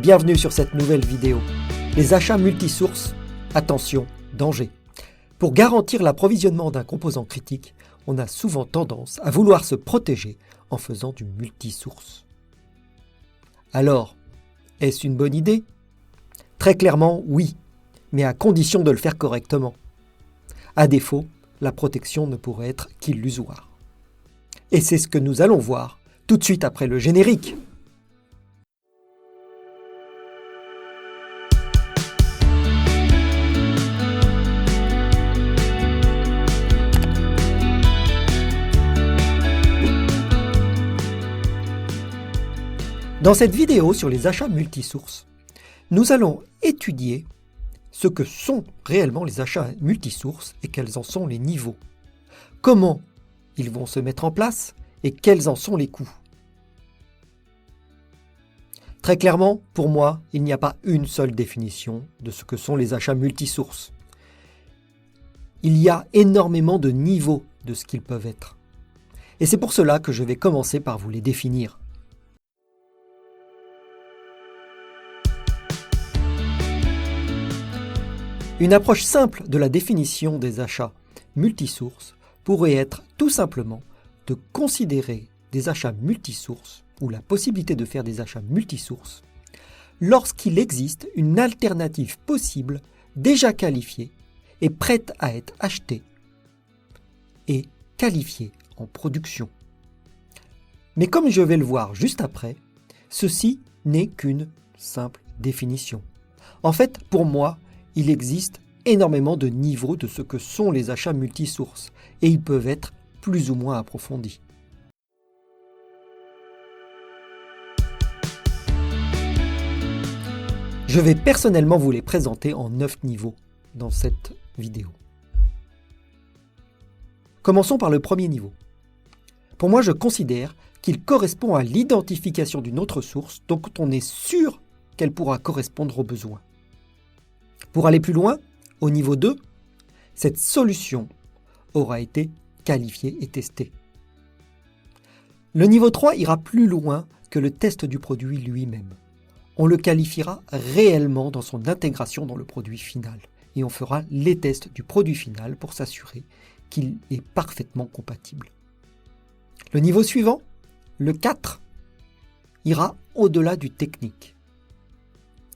Bienvenue sur cette nouvelle vidéo. Les achats multisources, attention, danger. Pour garantir l'approvisionnement d'un composant critique, on a souvent tendance à vouloir se protéger en faisant du multisource. Alors, est-ce une bonne idée? Très clairement, oui, mais à condition de le faire correctement. À défaut, la protection ne pourrait être qu'illusoire. Et c'est ce que nous allons voir tout de suite après le générique. Dans cette vidéo sur les achats multisources, nous allons étudier ce que sont réellement les achats multisources et quels en sont les niveaux. Comment ils vont se mettre en place et quels en sont les coûts. Très clairement, pour moi, il n'y a pas une seule définition de ce que sont les achats multisources. Il y a énormément de niveaux de ce qu'ils peuvent être. Et c'est pour cela que je vais commencer par vous les définir. Une approche simple de la définition des achats multisources pourrait être tout simplement de considérer des achats multisources ou la possibilité de faire des achats multisources lorsqu'il existe une alternative possible déjà qualifiée et prête à être achetée et qualifiée en production. Mais comme je vais le voir juste après, ceci n'est qu'une simple définition. En fait, pour moi, il existe énormément de niveaux de ce que sont les achats multisources et ils peuvent être plus ou moins approfondis. Je vais personnellement vous les présenter en 9 niveaux dans cette vidéo. Commençons par le premier niveau. Pour moi, je considère qu'il correspond à l'identification d'une autre source dont on est sûr qu'elle pourra correspondre aux besoins. Pour aller plus loin, au niveau 2, cette solution aura été qualifiée et testée. Le niveau 3 ira plus loin que le test du produit lui-même. On le qualifiera réellement dans son intégration dans le produit final et on fera les tests du produit final pour s'assurer qu'il est parfaitement compatible. Le niveau suivant, le 4, ira au-delà du technique.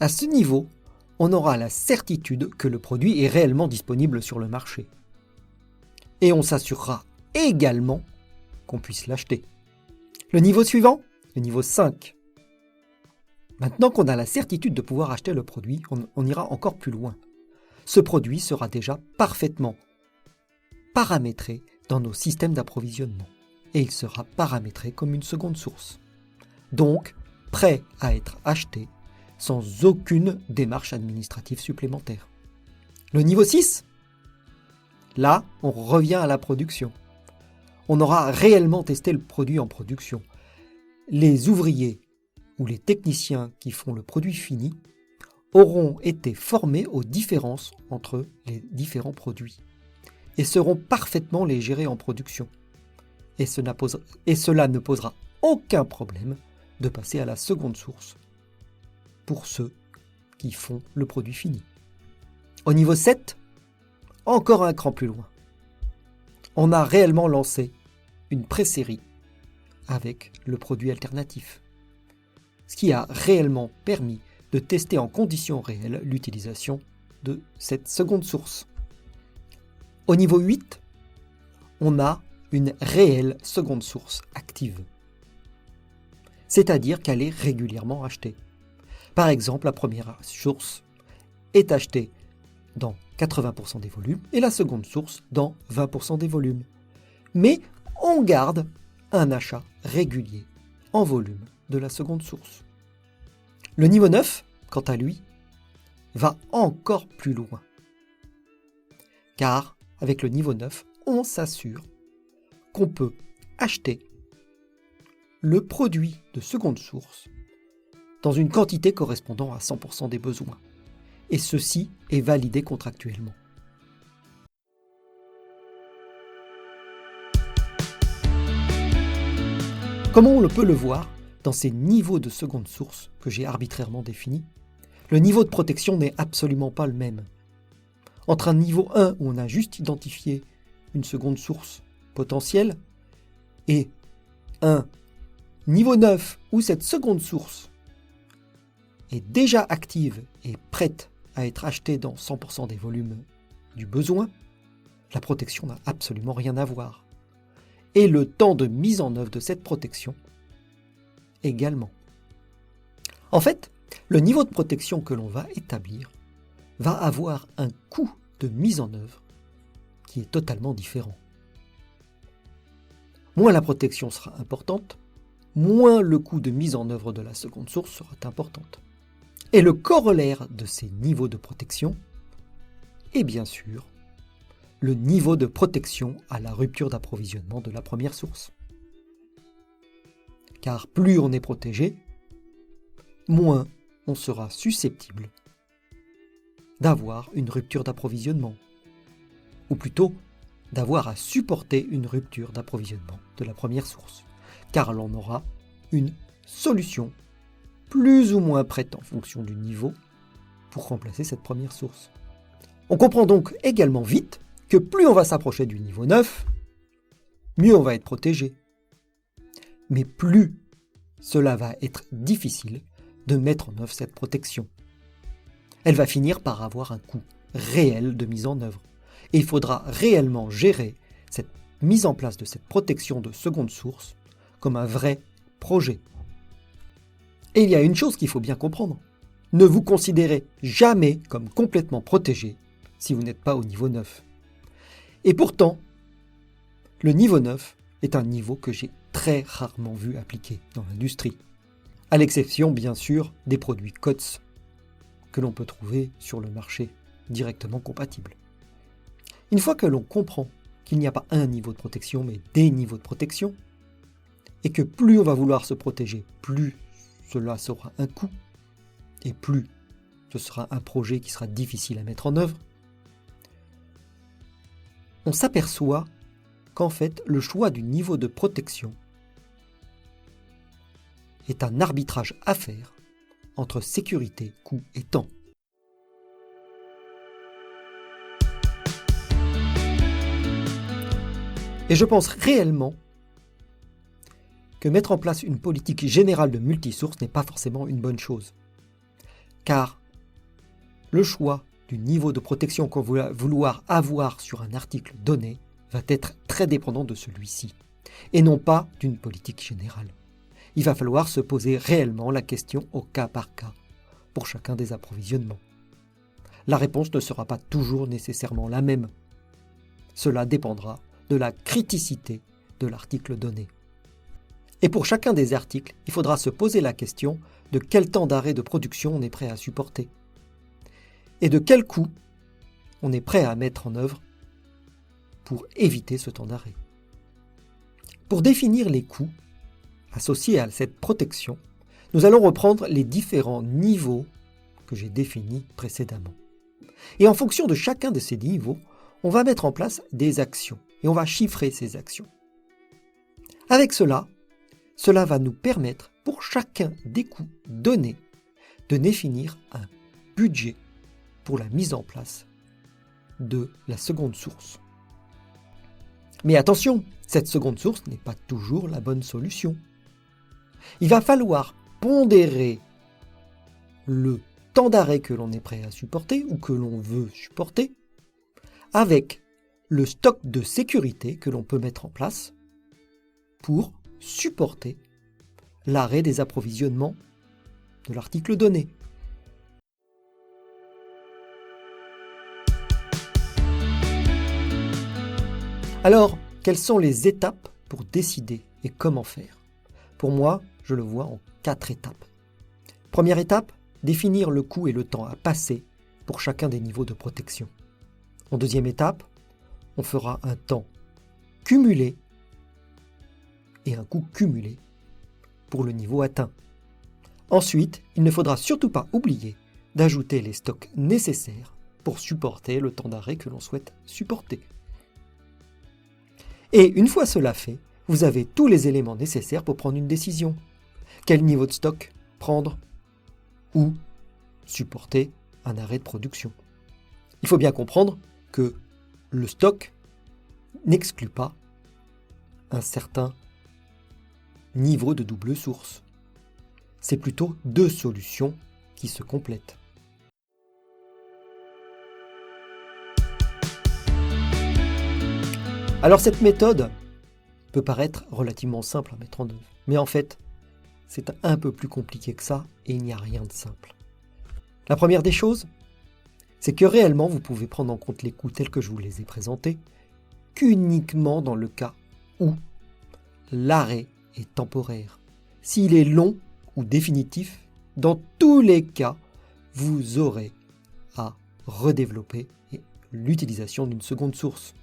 À ce niveau, on aura la certitude que le produit est réellement disponible sur le marché. Et on s'assurera également qu'on puisse l'acheter. Le niveau suivant, le niveau 5. Maintenant qu'on a la certitude de pouvoir acheter le produit, on ira encore plus loin. Ce produit sera déjà parfaitement paramétré dans nos systèmes d'approvisionnement. Et il sera paramétré comme une seconde source. Donc, prêt à être acheté sans aucune démarche administrative supplémentaire. Le niveau 6, là, on revient à la production. On aura réellement testé le produit en production. Les ouvriers ou les techniciens qui font le produit fini auront été formés aux différences entre les différents produits et seront parfaitement les gérer en production. Et cela ne posera aucun problème de passer à la seconde source pour ceux qui font le produit fini. Au niveau 7, encore un cran plus loin. On a réellement lancé une pré-série avec le produit alternatif, ce qui a réellement permis de tester en conditions réelles l'utilisation de cette seconde source. Au niveau 8, on a une réelle seconde source active, c'est-à-dire qu'elle est régulièrement achetée. Par exemple, la première source est achetée dans 80% des volumes et la seconde source dans 20% des volumes. Mais on garde un achat régulier en volume de la seconde source. Le niveau 9, quant à lui, va encore plus loin. Car avec le niveau 9, on s'assure qu'on peut acheter le produit de seconde source dans une quantité correspondant à 100% des besoins. Et ceci est validé contractuellement. Comme on le peut le voir, dans ces niveaux de seconde source que j'ai arbitrairement définis, le niveau de protection n'est absolument pas le même. Entre un niveau 1 où on a juste identifié une seconde source potentielle et un niveau 9 où cette seconde source est déjà active et prête à être achetée dans 100% des volumes du besoin, la protection n'a absolument rien à voir. Et le temps de mise en œuvre de cette protection également. En fait, le niveau de protection que l'on va établir va avoir un coût de mise en œuvre qui est totalement différent. Moins la protection sera importante, moins le coût de mise en œuvre de la seconde source sera importante. Et le corollaire de ces niveaux de protection est bien sûr le niveau de protection à la rupture d'approvisionnement de la première source. Car plus on est protégé, moins on sera susceptible d'avoir une rupture d'approvisionnement, ou plutôt d'avoir à supporter une rupture d'approvisionnement de la première source, car l'on aura une solution plus ou moins prête en fonction du niveau pour remplacer cette première source. On comprend donc également vite que plus on va s'approcher du niveau 9, mieux on va être protégé. Mais plus cela va être difficile de mettre en œuvre cette protection. Elle va finir par avoir un coût réel de mise en œuvre. Et il faudra réellement gérer cette mise en place de cette protection de seconde source comme un vrai projet. Et il y a une chose qu'il faut bien comprendre. Ne vous considérez jamais comme complètement protégé si vous n'êtes pas au niveau 9. Et pourtant, le niveau 9 est un niveau que j'ai très rarement vu appliqué dans l'industrie. À l'exception, bien sûr, des produits COTS que l'on peut trouver sur le marché directement compatibles. Une fois que l'on comprend qu'il n'y a pas un niveau de protection, mais des niveaux de protection, et que plus on va vouloir se protéger, plus cela sera un coût, et plus ce sera un projet qui sera difficile à mettre en œuvre, on s'aperçoit qu'en fait, le choix du niveau de protection est un arbitrage à faire entre sécurité, coût et temps. Et je pense réellement que mettre en place une politique générale de multisource n'est pas forcément une bonne chose. Car le choix du niveau de protection qu'on va vouloir avoir sur un article donné va être très dépendant de celui-ci, et non pas d'une politique générale. Il va falloir se poser réellement la question au cas par cas, pour chacun des approvisionnements. La réponse ne sera pas toujours nécessairement la même. Cela dépendra de la criticité de l'article donné. Et pour chacun des articles, il faudra se poser la question de quel temps d'arrêt de production on est prêt à supporter et de quel coût on est prêt à mettre en œuvre pour éviter ce temps d'arrêt. Pour définir les coûts associés à cette protection, nous allons reprendre les différents niveaux que j'ai définis précédemment. Et en fonction de chacun de ces niveaux, on va mettre en place des actions et on va chiffrer ces actions. Avec cela va nous permettre, pour chacun des coûts donnés, de définir un budget pour la mise en place de la seconde source. Mais attention, cette seconde source n'est pas toujours la bonne solution. Il va falloir pondérer le temps d'arrêt que l'on est prêt à supporter ou que l'on veut supporter avec le stock de sécurité que l'on peut mettre en place pour supporter l'arrêt des approvisionnements de l'article donné. Alors, quelles sont les étapes pour décider et comment faire ? Pour moi, je le vois en 4 étapes. Première étape, définir le coût et le temps à passer pour chacun des niveaux de protection. En deuxième étape, on fera un temps cumulé et un coût cumulé pour le niveau atteint. Ensuite, il ne faudra surtout pas oublier d'ajouter les stocks nécessaires pour supporter le temps d'arrêt que l'on souhaite supporter. Et une fois cela fait, vous avez tous les éléments nécessaires pour prendre une décision. Quel niveau de stock prendre ou supporter un arrêt de production. Il faut bien comprendre que le stock n'exclut pas un certain niveau de double source. C'est plutôt deux solutions qui se complètent. Alors cette méthode peut paraître relativement simple à mettre en œuvre, mais en fait, c'est un peu plus compliqué que ça et il n'y a rien de simple. La première des choses, c'est que réellement vous pouvez prendre en compte les coûts tels que je vous les ai présentés qu'uniquement dans le cas où l'arrêt est temporaire. S'il est long ou définitif, dans tous les cas, vous aurez à redévelopper l'utilisation d'une seconde source.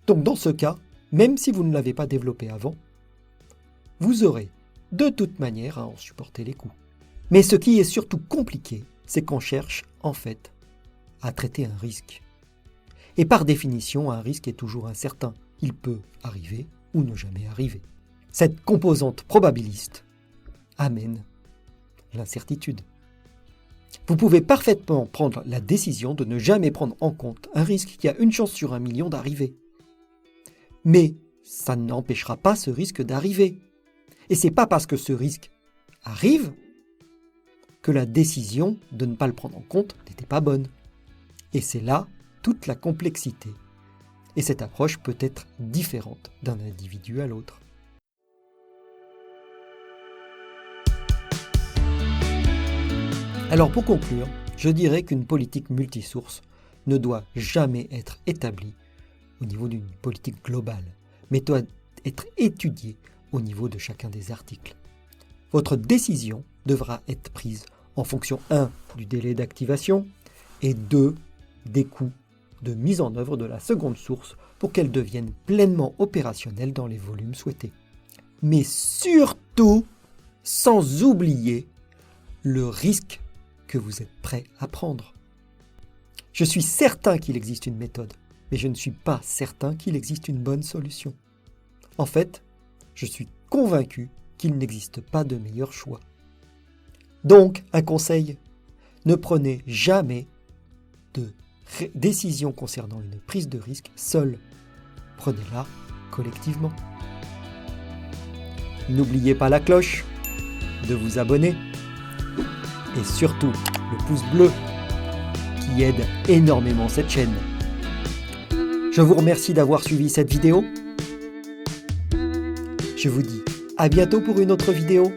Donc dans ce cas, même si vous ne l'avez pas développé avant, vous aurez de toute manière à en supporter les coûts. Mais ce qui est surtout compliqué, c'est qu'on cherche en fait à traiter un risque. Et par définition, un risque est toujours incertain. Il peut arriver ou ne jamais arriver. Cette composante probabiliste amène l'incertitude. Vous pouvez parfaitement prendre la décision de ne jamais prendre en compte un risque qui a une chance sur 1 million d'arriver. Mais ça n'empêchera pas ce risque d'arriver. Et c'est pas parce que ce risque arrive que la décision de ne pas le prendre en compte n'était pas bonne. Et c'est là toute la complexité. Et cette approche peut être différente d'un individu à l'autre. Alors pour conclure, je dirais qu'une politique multisource ne doit jamais être établie au niveau d'une politique globale, mais doit être étudiée au niveau de chacun des articles. Votre décision devra être prise en fonction 1 du délai d'activation et 2 des coûts de mise en œuvre de la seconde source pour qu'elle devienne pleinement opérationnelle dans les volumes souhaités. Mais surtout, sans oublier le risque que vous êtes prêt à prendre. Je suis certain qu'il existe une méthode, mais je ne suis pas certain qu'il existe une bonne solution. En fait, je suis convaincu qu'il n'existe pas de meilleur choix. Donc, un conseil, ne prenez jamais de décision concernant une prise de risque seule. Prenez-la collectivement. N'oubliez pas la cloche, de vous abonner et surtout le pouce bleu qui aide énormément cette chaîne. Je vous remercie d'avoir suivi cette vidéo. Je vous dis à bientôt pour une autre vidéo.